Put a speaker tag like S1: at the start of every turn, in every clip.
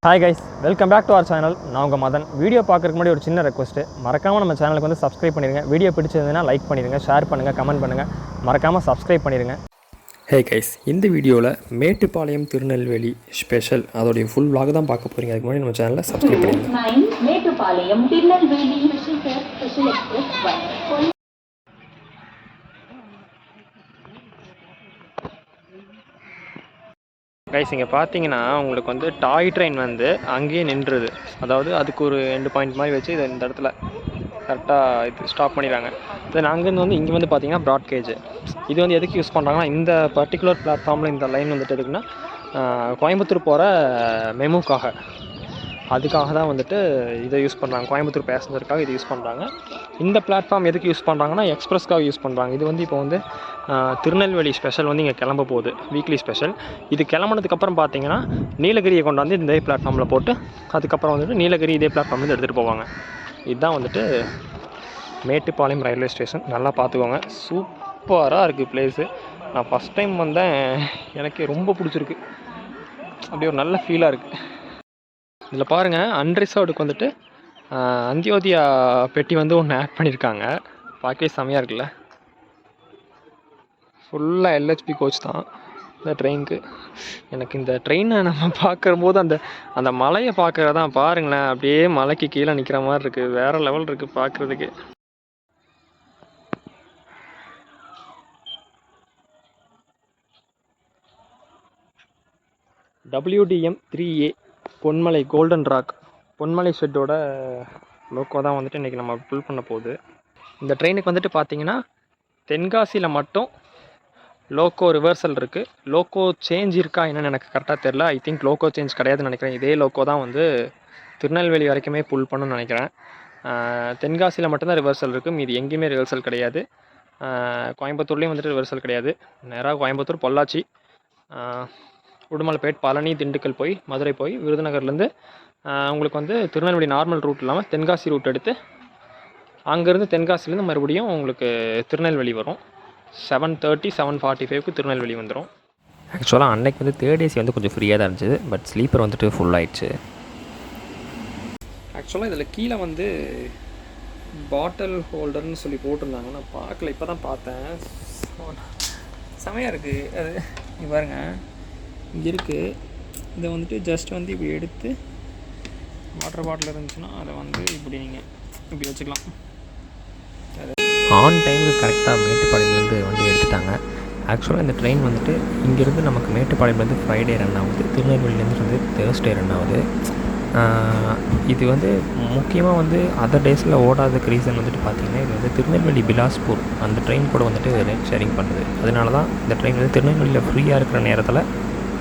S1: Hi guys, welcome back to our channel. நான் உங்கள் Madan. Video பார்க்குறதுக்கு முன்னாடி ஒரு சின்ன ரெக்வஸ்ட். மறக்காமல் நம்ம சேனலுக்கு வந்து சப்ஸ்கிரைப் பண்ணிடுங்க. வீடியோ பிடிச்சிருந்ததுன்னா லைக் பண்ணிடுங்க, ஷேர் பண்ணுங்கள், கமெண்ட் பண்ணுங்கள். மறக்காமல் சப்ஸ்கிரைப் பண்ணிடுங்க.
S2: ஹே கைஸ், இந்த வீடியோவில் மேட்டுப்பாளையம் திருநெல்வேலி ஸ்பெஷல் அதோடைய ஃபுல் vlog தான் பார்க்க போகிறீங்க. அதுக்கு முன்னாடி நம்ம சேனலை சப்ஸ்கிரைப் பண்ணிடுங்க.
S3: Mettupalayam Tirunelveli special express.
S1: Guys இங்கே பார்த்தீங்கன்னா உங்களுக்கு வந்து டாய் ட்ரெயின் வந்து அங்கேயே நின்றுது. அதாவது அதுக்கு ஒரு எண்டு பாயிண்ட் மாதிரி வச்சு இதை இந்த இடத்துல கரெக்டாக இது ஸ்டாப் பண்ணிடுறாங்க. தென் அங்கேருந்து வந்து இங்கே வந்து பார்த்தீங்கன்னா ப்ராட் கேஜ். இது வந்து எதுக்கு யூஸ் பண்ணுறாங்கன்னா இந்த பர்டிகுலர் பிளாட்ஃபார்மில் இந்த லைன் வந்துட்டு எதுக்குன்னா கோயம்புத்தூர் போகிற மெமுக்காக அதுக்காக தான் வந்துட்டு இதை யூஸ் பண்ணுறாங்க. கோயம்புத்தூர் பேசஞ்சருக்காக இது யூஸ் பண்ணுறாங்க. இந்த பிளாட்ஃபார்ம் எதுக்கு யூஸ் பண்ணுறாங்கன்னா எக்ஸ்பிரஸ்க்காக யூஸ் பண்ணுறாங்க. இது வந்து இப்போ வந்து திருநெல்வேலி ஸ்பெஷல் வந்து இங்கே கிளம்ப போகுது, வீக்லி ஸ்பெஷல். இது கிளம்புனதுக்கப்புறம் பார்த்தீங்கன்னா நீலகிரியை கொண்டாந்து இந்த பிளாட்ஃபார்மில் போட்டு அதுக்கப்புறம் வந்துட்டு நீலகிரி இதே பிளாட்ஃபார்ம் வந்து எடுத்துகிட்டு போவாங்க. இதுதான் வந்துட்டு மேட்டுப்பாளையம் ரயில்வே ஸ்டேஷன். நல்லா பார்த்துக்கோங்க, சூப்பராக இருக்குது பிளேஸு. நான் ஃபஸ்ட் டைம் வந்தேன், எனக்கு ரொம்ப பிடிச்சிருக்கு. அப்படியே ஒரு நல்ல ஃபீலாக இருக்குது. இதில் பாருங்கள், அன்ரிசர்வ்டுக்கு வந்துட்டு அந்தியோதயா பெட்டி வந்து ஒன்று ஆட் பண்ணியிருக்காங்க. பார்க்கவே செம்மையாக இருக்குல்ல. ஃபுல்லாக எல்ஹெச்பி கோச் தான் இந்த ட்ரெயினுக்கு. எனக்கு இந்த ட்ரெயினை நம்ம பார்க்கும்போது அந்த அந்த மலையை பார்க்குறதான் பாருங்களேன், அப்படியே மலைக்கு கீழே நிற்கிற மாதிரி இருக்குது. வேறு லெவல் இருக்குது பார்க்குறதுக்கு. WDM 3A Ponmalai golden rock Ponmalai ஷெட்டோட லோக்கோ தான் வந்துட்டு இன்றைக்கி நம்ம புல் பண்ண போகுது. இந்த ட்ரெயினுக்கு வந்துட்டு பார்த்தீங்கன்னா தென்காசியில் மட்டும் லோக்கோ ரிவர்சல் இருக்குது. லோக்கோ சேஞ்ச் இருக்கா என்னன்னு எனக்கு கரெக்டாக தெரில. ஐ திங்க் லோக்கோ சேஞ்ச் கிடையாதுன்னு நினைக்கிறேன். இதே லோக்கோ தான் வந்து திருநெல்வேலி வரைக்குமே புல் பண்ணணும்னு நினைக்கிறேன். தென்காசியில் மட்டும்தான் ரிவர்சல் இருக்குது, மீது எங்கேயுமே ரிவர்சல் கிடையாது. கோயம்புத்தூர்லேயும் வந்துட்டு ரிவர்சல் கிடையாது. நேராக கோயம்புத்தூர், பொள்ளாச்சி, உடுமலைப்பேட், பழனி, திண்டுக்கல் போய் மதுரை போய் விருதுநகர்லேருந்து உங்களுக்கு வந்து திருநெல்வேலி நார்மல் ரூட் இல்லாமல் தென்காசி ரூட் எடுத்து அங்கேருந்து தென்காசிலேருந்து மறுபடியும் உங்களுக்கு திருநெல்வேலி வரும். 7:30 7:45 திருநெல்வேலி வந்துடும்.
S2: ஆக்சுவலாக அன்னைக்கு வந்து தேர்ட் ஏசி வந்து கொஞ்சம் ஃப்ரீயாக தான் இருந்துச்சு, பட் ஸ்லீப்பர் வந்துட்டு ஃபுல் ஆயிடுச்சு.
S1: ஆக்சுவலாக இதில் கீழே வந்து பாட்டில் ஹோல்டர்னு சொல்லி போட்டிருந்தாங்க. நான் பார்க்கல, இப்போ தான் பார்த்தேன். செமையாக இருக்குது அது. இங்கே பாருங்க, இங்கே இருக்குது. இதை வந்துட்டு ஜஸ்ட் வந்து இப்படி எடுத்து வாட்டர் பாட்டில் இருந்துச்சுன்னா அதை வந்து இப்படி நீங்கள் இப்படி வச்சுக்கலாம்.
S2: ஆன் டைமுக்கு கரெக்டாக மேட்டுப்பாளையம்லேருந்து வண்டி எடுத்துட்டாங்க. ஆக்சுவலாக இந்த ட்ரெயின் வந்துட்டு இங்கேருந்து நமக்கு மேட்டுப்பாளையம்லேருந்து ஃப்ரைடே ரன் ஆகுது, திருநெல்வேலியிலேருந்து வந்து தேர்ஸ்டே ரன் ஆகுது. இது வந்து முக்கியமாக வந்து அதர் டேஸில் ஓடாததுக்கு ரீசன் வந்துட்டு பார்த்திங்கன்னா இது வந்து திருநெல்வேலி பிலாஸ்பூர் அந்த ட்ரெயின் கூட வந்துட்டு ரேட் ஷேரிங் பண்ணுது. அதனால தான் இந்த ட்ரெயின் வந்து திருநெல்வேலியில் ஃப்ரீயாக இருக்கிற நேரத்தில்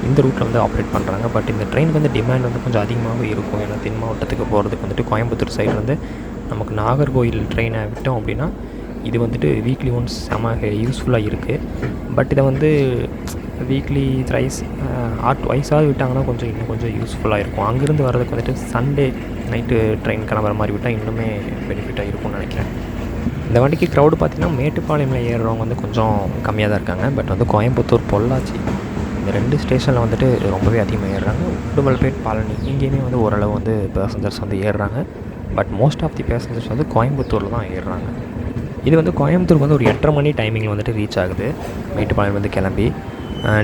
S2: இந்த ரூட்டில் வந்து ஆப்ரேட் பண்ணுறாங்க. பட் இந்த ட்ரெயினுக்கு வந்து டிமாண்ட் வந்து கொஞ்சம் அதிகமாகவே இருக்கும். ஏன்னா தென் மாவட்டத்துக்கு போகிறதுக்கு வந்துட்டு கோயம்புத்தூர் சைடு வந்து நமக்கு நாகர்கோவில் ட்ரெயினை விட்டோம் அப்படின்னா இது வந்துட்டு வீக்லி ஒன்ஸ் செம யூஸ்ஃபுல்லாக இருக்குது. பட் இதை வந்து வீக்லி த்ரைஸ் ட்வைஸாவது விட்டாங்கன்னா இன்னும் கொஞ்சம் யூஸ்ஃபுல்லாக இருக்கும். அங்கேருந்து வர்றதுக்கு வந்துட்டு சண்டே நைட்டு ட்ரெயின் கிளம்புற மாதிரி விட்டால் இன்னுமே பெனிஃபிட்டாக இருக்கும்னு நினைக்கிறேன். இந்த வண்டிக்கு க்ரௌடு பார்த்திங்கன்னா மேட்டுப்பாளையமில் ஏறுறவங்க வந்து கொஞ்சம் கம்மியாக தான் இருக்காங்க. பட் வந்து கோயம்புத்தூர், பொள்ளாச்சி இந்த 2 ஸ்டேஷனில் வந்துட்டு ரொம்பவே அதிகமாக ஏறுறாங்க. உடுமலைப்பேட், பழனி இங்கேயுமே வந்து ஓரளவு வந்து பேசஞ்சர்ஸ் வந்து ஏறுறாங்க. But most of the passengers வந்து கோயம்புத்தூரில் தான் ஏறுறாங்க. இது வந்து கோயம்புத்தூருக்கு வந்து ஒரு 8:30 மணி டைமிங்கில் வந்துட்டு ரீச் ஆகுது. மேட்டுப்பாளையம் வந்து கிளம்பி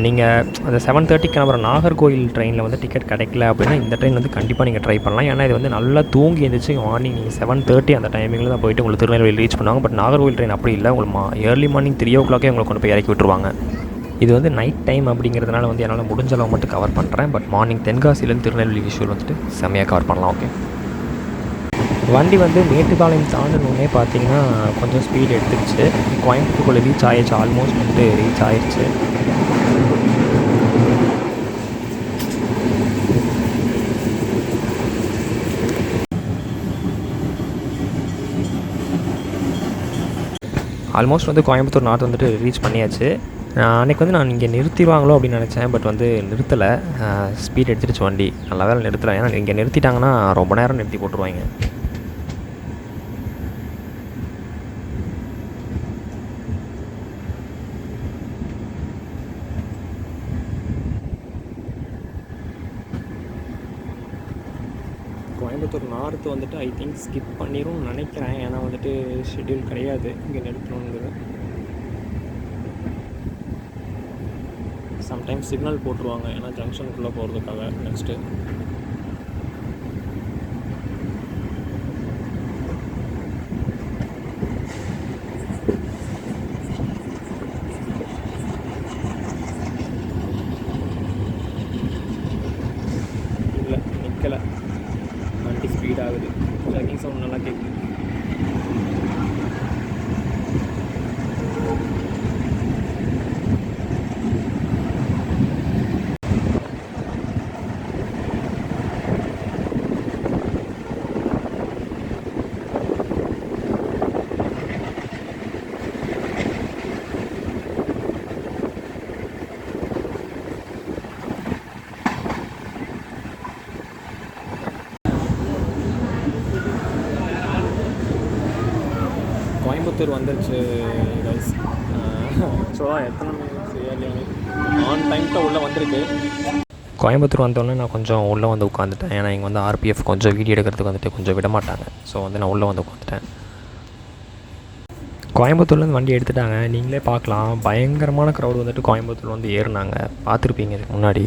S2: நீங்கள் அந்த 7:30 கிளம்புற நாகர்கோவில் ட்ரெயினில் வந்து டிக்கெட் கிடைக்கல அப்படின்னா இந்த ட்ரெயின் வந்து கண்டிப்பாக நீங்கள் ட்ரை பண்ணலாம். ஏன்னா இது வந்து நல்லா தூங்கி எழுந்திரிச்சு மார்னிங் நீங்கள் 7:30 அந்த டைமிங்கில் தான் போய்ட்டு உங்களுக்கு திருநெல்வேலி ரீச் பண்ணுவாங்க. பட் நாகர்கோவில் ட்ரெயின் அப்படி இல்லை, உங்களுக்கு ஏர்லி மார்னிங் 3 o'clock உங்களுக்கு கொண்டு போய் இறக்கி விட்டுருவாங்க. இது வந்து நைட் டைம் அப்படிங்கிறதுனால வந்து என்னால் முடிஞ்ச அளவு மட்டும் கவர் பண்ணுறேன். பட் மார்னிங் தென்காசிலேருந்து திருநெல்வேலி விஷுவல் வந்துட்டு செம்மையாக கவர் பண்ணலாம். ஓகே, வண்டி வந்து மேட்டுப்பாளையம் தாண்டணுன்னே பார்த்தீங்கன்னா கொஞ்சம் ஸ்பீட் எடுத்துருச்சு. கோயம்புத்தூருக்குள்ளே ரீச் ஆயிடுச்சு, ஆல்மோஸ்ட் வந்து ரீச் ஆயிடுச்சு. ஆல்மோஸ்ட் வந்து கோயம்புத்தூர் நார்த் வந்துட்டு ரீச் பண்ணியாச்சு. அன்றைக்கி வந்து நான் இங்கே நிறுத்திடுவாங்களோ அப்படின்னு நினச்சேன், பட் வந்து நிறுத்தலை. ஸ்பீட் எடுத்துடுச்சு வண்டி. நல்லா வேலை நிறுத்தலை, ஏன்னா இங்கே நிறுத்திட்டாங்கன்னா ரொம்ப நேரம் நிறுத்தி போட்டுருவாங்க. கோயம்புத்தூர் நார்த்து வந்துட்டு ஐ திங்க் ஸ்கிப் பண்ணிடும்னு நினைக்கிறேன். ஏன்னா வந்துட்டு ஷெட்யூல் கிடையாது இங்கே நிறுத்தணுங்கிறது. சம்டைம்ஸ் சிக்னல் போட்டுருவாங்க ஏன்னா ஜங்ஷனுக்குள்ளே போகிறதுக்காக. நெக்ஸ்ட்டு இல்லை நிற்கலை, வண்டி ஸ்பீட் ஆகுது. ட்ரக்கிங் சவுண்ட் நல்லா கேட்குது. கோயம்புத்தூர் வந்துருச்சு கைஸ். ஆக்சுவலாக எத்தனை மினிட்ஸ் ஆன் டைம்கிட்ட உள்ளே வந்திருக்கு. கோயம்புத்தூர் வந்தோடனே நான் கொஞ்சம் உள்ளே வந்து உட்காந்துட்டேன். ஏன்னா இங்கே வந்து ஆர்பிஎஃப் கொஞ்சம் வீடியோ எடுக்கிறதுக்கு வந்துட்டு கொஞ்சம் விட மாட்டாங்க. ஸோ வந்து நான் உள்ளே வந்து உட்காந்துட்டேன். கோயம்புத்தூர்லேருந்து வண்டி எடுத்துட்டாங்க. நீங்களே பார்க்கலாம், பயங்கரமான க்ரௌடு வந்துட்டு கோயம்புத்தூர் வந்து ஏறினாங்க. பார்த்துருப்பீங்க இதுக்கு முன்னாடி.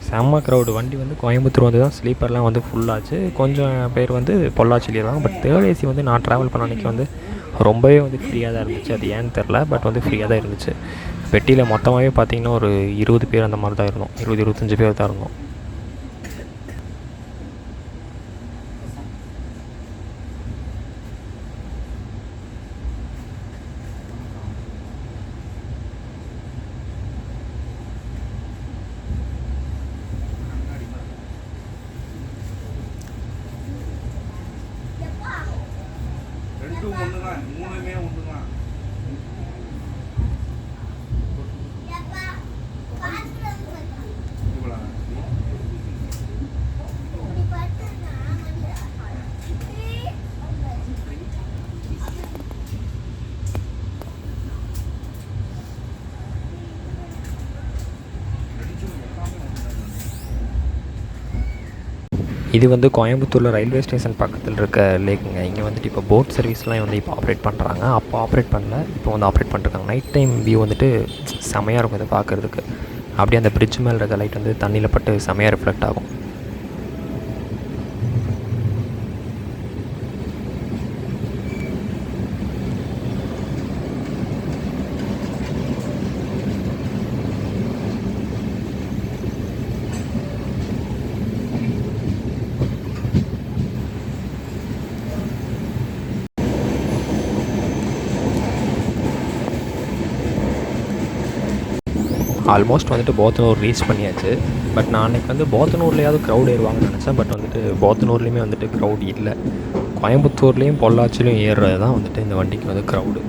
S2: செம்ம க்ரௌடு. வண்டி வந்து கோயம்புத்தூர் வந்து தான் ஸ்லீப்பர்லாம் வந்து ஃபுல்லாச்சு. கொஞ்சம் பேர் வந்து பொள்ளாச்சியில் இருக்காங்க. பட் தேர்ட் ஏசி வந்து நான் ட்ராவல் பண்ண அன்றைக்கி வந்து ரொம்பவே வந்து ஃப்ரீயாக தான் இருந்துச்சு. அது ஏன்னு தெரில, பட் வந்து ஃப்ரீயாக தான் இருந்துச்சு. பெட்டியில் மொத்தமாகவே பார்த்திங்கன்னா ஒரு 20 பேர் அந்த மாதிரி தான் இருந்தோம். 20-25 பேர் தான் இருந்தோம். இது வந்து கோயம்புத்தூரில் ரயில்வே ஸ்டேஷன் பக்கத்தில் இருக்க லேக்குங்க. இங்கே வந்துட்டு இப்போ போட் சர்வீஸ்லாம் வந்து இப்போ ஆப்ரேட் பண்ணுறாங்க. அப்போ ஆப்ரேட் பண்ணல, இப்போ வந்து ஆப்ரேட் பண்ணிருக்காங்க. நைட் டைம் வியூ வந்துட்டு செமையாக இருக்கும் இதை பார்க்குறதுக்கு. அப்படியே அந்த பிரிட்ஜ் மேலே இருக்க லைட் வந்து தண்ணியில் பட்டு செமையாக ரிஃப்ளெக்ட் ஆகும். ஆல்மோஸ்ட் வந்துட்டு போத்தனூர் ரீச் பண்ணியாச்சு. பட் நான் அன்றைக்கி வந்து போத்தனூர்லேயாவது க்ரௌட் ஏறுவாங்கன்னு நினச்சேன். பட் வந்துட்டு போத்தனூர்லேயுமே வந்துட்டு க்ரௌட் இல்லை. கோயம்புத்தூர்லேயும் பொள்ளாச்சிலையும் ஏறுறது தான் வந்துட்டு இந்த வண்டிக்கு வந்து க்ரௌடு.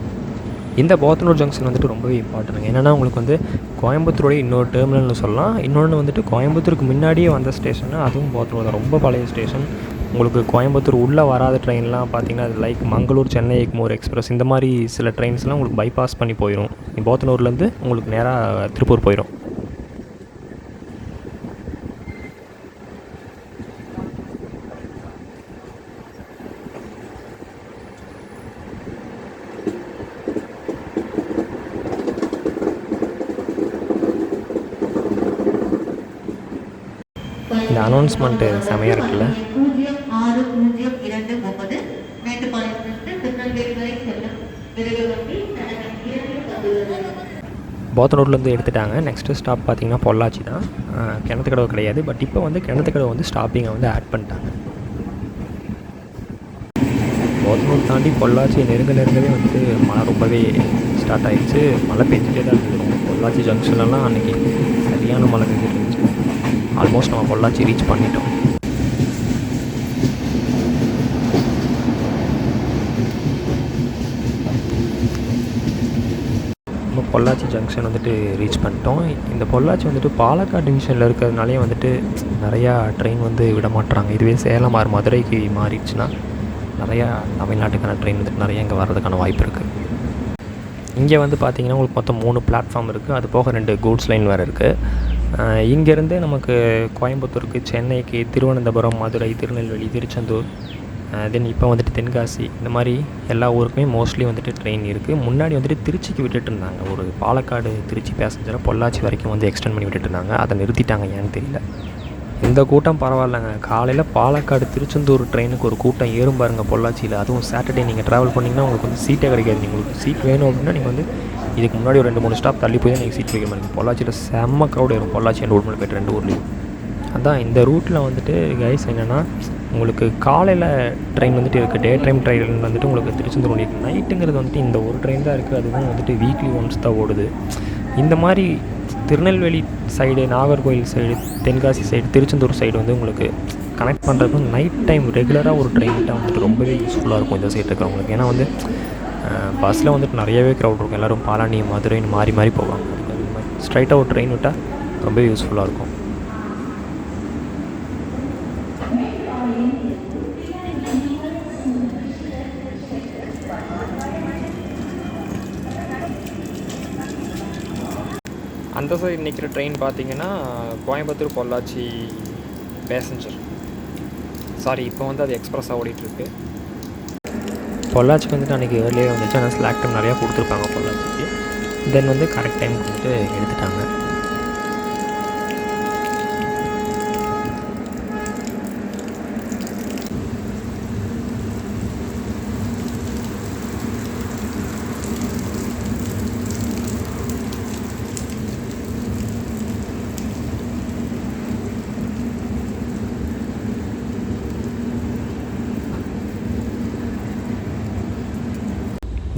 S2: இந்த போத்தனூர் ஜங்ஷன் வந்துட்டு ரொம்பவே இம்பார்ட்டன்ட். என்னென்னா உங்களுக்கு வந்து கோயம்புத்தூருடைய இன்னொரு டெர்மினல்னு சொல்லலாம். இன்னொன்று வந்துட்டு கோயம்புத்தூருக்கு முன்னாடியே வந்த ஸ்டேஷன், அதுவும் போத்தனூர் தான். ரொம்ப பழைய ஸ்டேஷன். உங்களுக்கு கோயம்புத்தூர் உள்ளே வராத ட்ரெயின்லாம் பார்த்திங்கன்னா அது லைக் மங்களூர் சென்னை எக்மோர் எக்ஸ்பிரஸ் இந்த மாதிரி சில ட்ரெயின்ஸ்லாம் உங்களுக்கு பைபாஸ் பண்ணி போயிடும். போத்தனூர்லேருந்து உங்களுக்கு நேராக திருப்பூர் போயிடும். இந்த அனௌன்ஸ்மெண்ட்டு செமையாக இருக்குல்ல.
S3: 0602 மேட்டுப்பாளையத்திலிருந்து திருநெல்வேலி வரை செல்லும் விரைவு வண்டி
S2: போத்தனூர்லேருந்து எடுத்துட்டாங்க. நெக்ஸ்ட்டு ஸ்டாப் பார்த்திங்கன்னா பொள்ளாச்சி தான். கிணத்துக்கடவு கிடையாது. பட் இப்போ வந்து கிணத்துக்கடவு வந்து ஸ்டாப்பிங்கை வந்து ஆட் பண்ணிட்டாங்க. போத்தனூர் தாண்டி பொள்ளாச்சி நெருங்கவே வந்து மழை ரொம்பவே ஸ்டார்ட் ஆகிடுச்சு. மழை பெஞ்சிட்டே தான் இருந்தது. பொள்ளாச்சி ஜங்ஷன்லாம் அன்றைக்கி சரியான மழை பெஞ்சிட்டு இருந்துச்சு. ஆல்மோஸ்ட் நம்ம பொள்ளாச்சி ரீச் பண்ணிட்டோம். நம்ம பொள்ளாச்சி ஜங்ஷன் வந்துட்டு ரீச் பண்ணிட்டோம். இந்த பொள்ளாச்சி வந்துட்டு பாலக்காடு டிவிஷனில் இருக்கிறதுனாலே வந்துட்டு நிறையா ட்ரெயின் வந்து விட மாட்டுறாங்க. இதுவே சேலம் மதுரைக்கு மாறிடுச்சுன்னா நிறையா தமிழ்நாட்டுக்கான ட்ரெயின் வந்துட்டு நிறைய இங்கே வர்றதுக்கான வாய்ப்பு இருக்குது. இங்கே வந்து பார்த்திங்கன்னா உங்களுக்கு மொத்தம் 3 பிளாட்ஃபார்ம் இருக்குது. அது போக 2 கூட்ஸ் லைன் வேறு இருக்குது. இங்கேருந்து நமக்கு கோயம்புத்தூருக்கு, சென்னைக்கு, திருவனந்தபுரம், மதுரை, திருநெல்வேலி, திருச்செந்தூர், தென் இப்போ வந்துட்டு தென்காசி, இந்த மாதிரி எல்லா ஊருக்குமே மோஸ்ட்லி வந்துட்டு ட்ரெயின் இருக்குது. முன்னாடி வந்துட்டு திருச்சிக்கு விட்டுட்டு இருந்தாங்க. ஒரு பாலக்காடு திருச்சி பேசஞ்சரை பொள்ளாச்சி வரைக்கும் வந்து எக்ஸ்டெண்ட் பண்ணி விட்டுட்டு இருந்தாங்க. அதை நிறுத்திட்டாங்க, ஏன்னு தெரியல. இந்த கூட்டம் பரவாயில்லைங்க. காலையில் பாலக்காடு திருச்செந்தூர் ட்ரெயினுக்கு ஒரு கூட்டம் ஏறும் பாருங்க பொள்ளாச்சியில். அதுவும் சாட்டர்டே நீங்கள் ட்ராவல் பண்ணிங்கன்னா உங்களுக்கு வந்து சீட்டே கிடைக்காது. உங்களுக்கு சீட் வேணும் அப்படின்னா நீங்கள் வந்து இதுக்கு முன்னாடி ஒரு 2-3 ஸ்டாப் தள்ளி போய் தான் நீங்கள் சீட் வைக்க மாதிரி. பொள்ளாச்சியில் செம்ம க்ரௌட் ஏறும். பொள்ளாச்சி அண்ட் உடுமலைப்பேட்டை 2 ஊர்லேயும். அதான் இந்த ரூட்டில் வந்துட்டு கைஸ் என்னென்னா, உங்களுக்கு காலையில் ட்ரெயின் வந்துட்டு இருக்குது. டே டைம் ட்ரெயின் வந்துட்டு உங்களுக்கு திருச்செந்தூர் ஓடிட்டு, நைட்டுங்கிறது வந்துட்டு இந்த ஒரு ட்ரெயின் தான் இருக்குது. அதுவும் வந்துட்டு வீக்லி ஒன்ஸ் தான் ஓடுது. இந்த மாதிரி Tirunelveli side, Nagercoil side, Tenkasi side, Tiruchendur side வந்து உங்களுக்கு கனெக்ட் பண்ணுறதுக்கு நைட் டைம் ரெகுலராக ஒரு ட்ரெயின் விட்டால் வந்துட்டு ரொம்பவே யூஸ்ஃபுல்லாக இருக்கும் இந்த சைடு இருக்கிறவங்களுக்கு. ஏன்னா வந்து பஸ்ஸில் வந்துட்டு நிறையவே க்ரௌட் இருக்கும். எல்லோரும் பாலானி, மதுரைன்னு மாறி மாறி போவாங்க. அது மாதிரி ஸ்ட்ரைட்டாக ஒரு ட்ரெயின் விட்டால் ரொம்பவே யூஸ்ஃபுல்லாக இருக்கும்.
S1: அந்த சைடு நிற்கிற ட்ரெயின் பார்த்தீங்கன்னா கோயம்புத்தூர் பொள்ளாச்சி பேசஞ்சர். சாரி, இப்போ வந்து அது எக்ஸ்ப்ரெஸ்ஸாக ஓடிட்டுருக்கு.
S2: பொள்ளாச்சிக்கு வந்துட்டு அன்றைக்கி ஏர்லியே வந்துச்சு. ஆனால் ஸ்லாக் டைம் நிறையா கொடுத்துருப்பாங்க பொள்ளாச்சிக்கு. தென் வந்து கரெக்ட் டைம் வந்துட்டு எடுத்துட்டாங்க.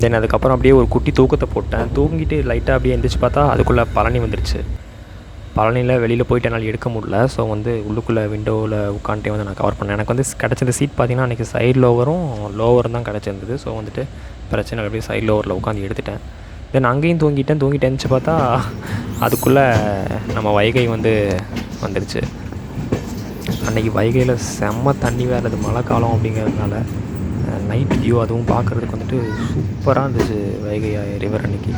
S2: தென் அதுக்கப்புறம் அப்படியே ஒரு குட்டி தூக்கத்தை போட்டேன். தூங்கிட்டு லைட்டாக அப்படியே எந்திரிச்சு பார்த்தா அதுக்குள்ளே பழனி வந்துடுச்சு. பழனியில் வெளியில் போயிட்டு என்னால் எடுக்க முடியல. ஸோ வந்து உள்ளுக்குள்ளே விண்டோவில் உட்காந்துட்டே வந்து நான் கவர் பண்ணேன். எனக்கு வந்து கிடச்சிருந்த சீட் பார்த்திங்கன்னா அன்றைக்கி சைட் லோவரும் தான் கிடச்சிருந்தது. ஸோ வந்துட்டு பிரச்சனை அப்படியே சைட் லோவரில் உட்காந்து எடுத்துட்டேன். தென் அங்கேயும் தூங்கிட்டு எந்திரிச்சு பார்த்தா அதுக்குள்ளே நம்ம வைகை வந்துடுச்சு. அன்றைக்கி வைகையில் செம்ம தண்ணி வேறு. அது மழை காலம் அப்படிங்கிறதுனால நைட் வியூ அதுவும் பார்க்குறதுக்கு வந்துட்டு சூப்பராக இருந்துச்சு வைகை ரிவர் அன்றைக்கி.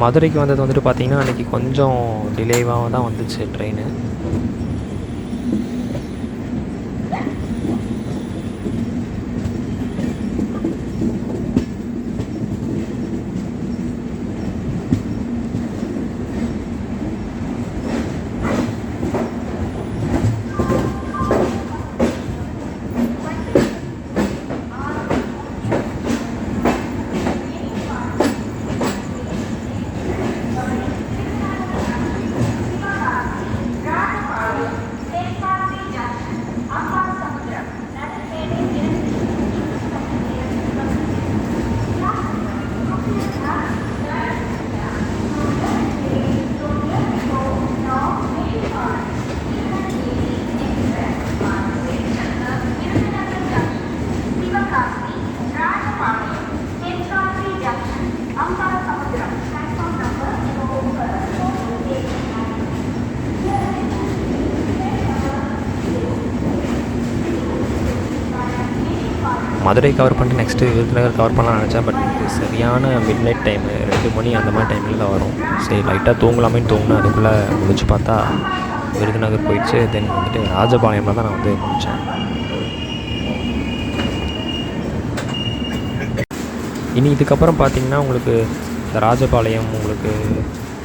S2: மதுரைக்கு வந்தது வந்துட்டு பார்த்திங்கன்னா அன்றைக்கி கொஞ்சம் டிலேவாக தான் வந்துச்சு ட்ரெயின். மதுரை கவர் பண்ணிட்டு நெக்ஸ்ட்டு விருதுநகர் கவர் பண்ணலாம்னு நினச்சேன். பட் சரியான மிட் நைட் டைமு 2 மணி அந்த மாதிரி டைமில் தான் வரும். சரி லைட்டாக தூங்கலாமேன்னு தூங்கினேன். அதுக்குள்ளே முடிச்சு பார்த்தா விருதுநகர் போயிடுச்சு. தென் வந்துட்டு ராஜபாளையமில் தான் நான் வந்து முடித்தேன். இனி இதுக்கப்புறம் பார்த்திங்கன்னா உங்களுக்கு இந்த ராஜபாளையம், உங்களுக்கு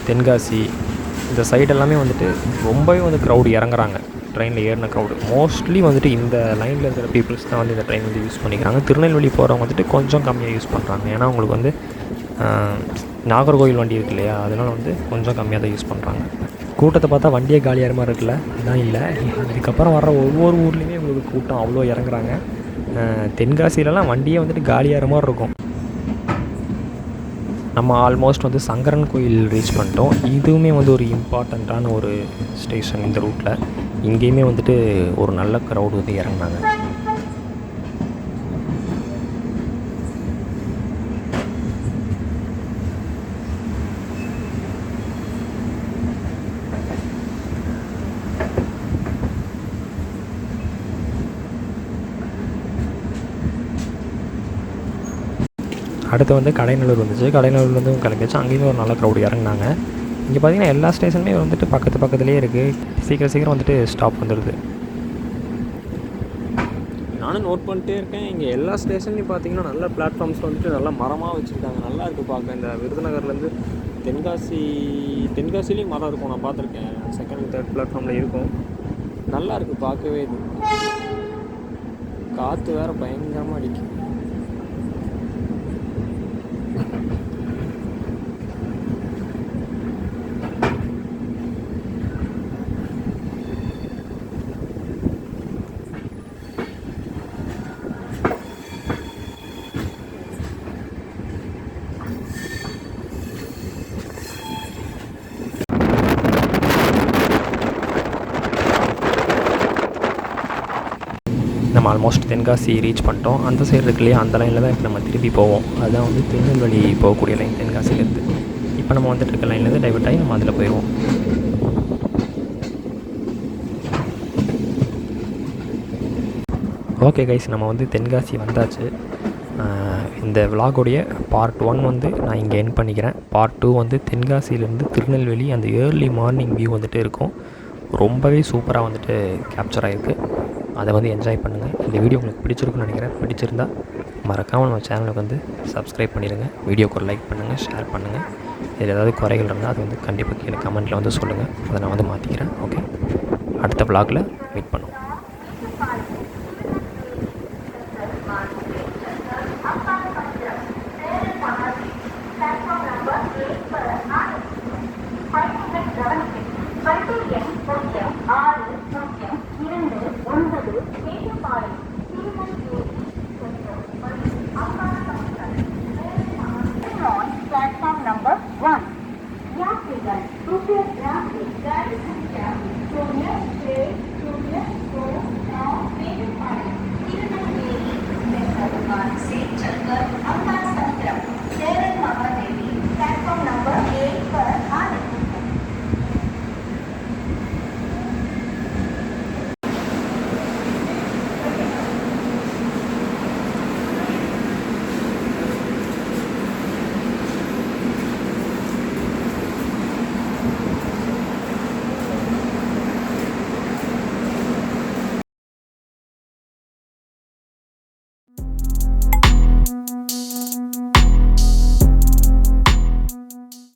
S2: தென்காசி இந்த சைடு எல்லாமே வந்துட்டு ரொம்பவே வந்து க்ரௌடு இறங்குறாங்க. ட்ரெயினில் ஏறின க்ரௌடு மோஸ்ட்லி வந்துட்டு இந்த லைனில் இருக்கிற பீப்புள்ஸ் தான் வந்து இந்த ட்ரெயின் வந்து யூஸ் பண்ணிக்கிறாங்க. திருநெல்வேலி போகிறவங்க வந்துட்டு கொஞ்சம் கம்மியாக யூஸ் பண்ணுறாங்க. ஏன்னா அவங்களுக்கு வந்து நாகர்கோவில் வண்டி இருக்கு இல்லையா, அதனால் வந்து கொஞ்சம் கம்மியாக தான் யூஸ் பண்ணுறாங்க. கூட்டத்தை பார்த்தா வண்டியே காலியாகிற மாதிரி இருக்குல்ல, இதான் இல்லை. இதுக்கப்புறம் வர்ற ஒவ்வொரு ஊர்லேயுமே உங்களுக்கு கூட்டம் அவ்வளோ இறங்குறாங்க. தென்காசியிலலாம் வண்டியே வந்துட்டு காலியாகிற மாதிரி இருக்கும். நம்ம ஆல்மோஸ்ட் வந்து சங்கரன் கோயில் ரீச் பண்ணிட்டோம். இதுவுமே வந்து ஒரு இம்பார்ட்டண்ட்டான ஒரு ஸ்டேஷன் இந்த ரூட்டில். இங்கேயுமே வந்துட்டு ஒரு நல்ல க்ரௌடு வந்து இறங்குனாங்க. அடுத்து வந்து கடைநல்லூர் வந்துச்சு. கடைநல்லூர்லேருந்து கிளம்பிச்சு. அங்கேயுமே ஒரு நல்ல க்ரௌடு இறங்குனாங்க. இங்கே பார்த்திங்கன்னா எல்லா ஸ்டேஷனுமே வந்துட்டு பக்கத்துலேயே இருக்குது. சீக்கிரம் வந்துட்டு ஸ்டாப் வந்துடுது. நானும் நோட் பண்ணிட்டே இருக்கேன். இங்கே எல்லா ஸ்டேஷன்லையும் பார்த்தீங்கன்னா நல்ல பிளாட்ஃபார்ம்ஸ் வந்துட்டு நல்லா மரமாக வச்சுருக்காங்க. நல்லா இருக்குது பார்க்க. இந்த விருதுநகர்லேருந்து தென்காசிலையும் மரம் இருக்கும், நான் பார்த்துருக்கேன். செகண்ட் 3rd பிளாட்ஃபார்மில் இருக்கும். நல்லா இருக்குது பார்க்கவே. இது காற்று வேறு பயங்கரமாக அடிக்கும். நம்ம ஆல்மோஸ்ட் தென்காசி ரீச் பண்ணிட்டோம். அந்த சைடு இருக்கு இல்லையா, அந்த லைனில் தான் இப்போ நம்ம திருப்பி போவோம். அதுதான் வந்து திருநெல்வேலி போகக்கூடிய லைன் தென்காசிலேருந்து. இப்போ நம்ம வந்துட்டு இருக்க லைன்லேருந்து டைவர்ட் ஆகி நம்ம அதில் போயிடுவோம். ஓகே கைஸ், நம்ம வந்து தென்காசி வந்தாச்சு. இந்த விலாகோடைய பார்ட் 1 வந்து நான் இங்கே எண்ட் பண்ணிக்கிறேன். பார்ட் 2 வந்து தென்காசியிலேருந்து திருநெல்வேலி அந்த ஏர்லி மார்னிங் வியூ வந்துட்டு இருக்கும். ரொம்பவே சூப்பராக வந்துட்டு கேப்சர் ஆகிருக்கு. அதை வந்து என்ஜாய் பண்ணுங்கள். இந்த வீடியோ உங்களுக்கு பிடிச்சிருக்குன்னு நினைக்கிறேன். பிடிச்சிருந்தா மறக்காமல் நம்ம சேனலுக்கு வந்து சப்ஸ்கிரைப் பண்ணிடுங்க. வீடியோக்கு ஒரு லைக் பண்ணுங்கள், ஷேர் பண்ணுங்கள். இதில் ஏதாவது குறைகள் இருந்தால் அது வந்து கண்டிப்பாக கீழே கமெண்ட்டில் வந்து சொல்லுங்கள். அதை நான் வந்து மாற்றிக்கிறேன். ஓகே, அடுத்த வ்ளாகில் மீட் பண்ணுவோம்.